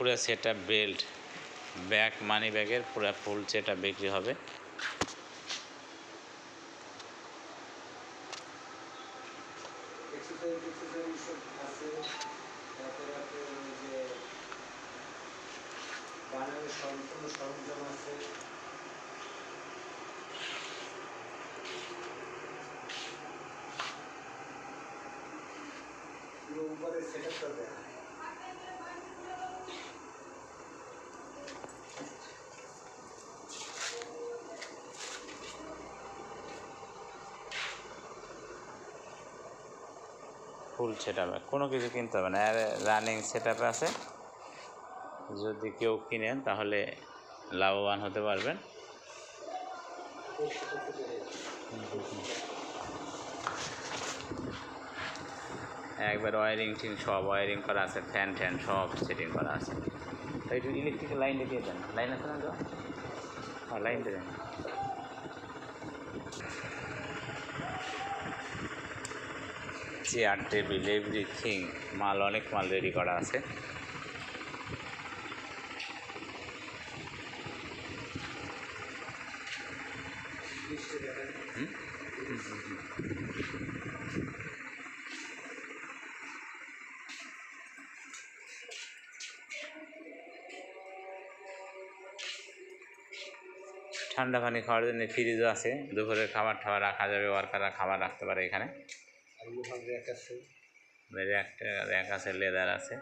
পুরো setup belt bag money ব্যাগের পুরো ফুল সেটআপ বিক্রি হবে। সরঞ্জাম আছে। উপরে সেটআপ করবে। ফুল সেটআপে কোনো কিছু কিনতে হবে না, রানিং সেটআপে আছে। যদি কেউ কিনেন তাহলে লাভবান হতে পারবেন। একবার ওয়ারিং টিং সব ওয়ারিং করা আছে, ফ্যান ট্যান সব সেটিং করা আছে। একটু ইলেকট্রিকের লাইনটা দিয়ে দেন, লাইন আছে না তো? হ্যাঁ, লাইন দিয়ে দেন। চেয়ার টেবিল এভরিথিং মাল, অনেক মাল রেডি করা আছে। ঠান্ডা পানি খাওয়ার জন্য ফ্রিজও আছে, দুপুরের খাবার টাবার রাখা যাবে, ওয়ার্কাররা খাবার রাখতে পারে এখানে। র্যাক আছে, লেদার আছে।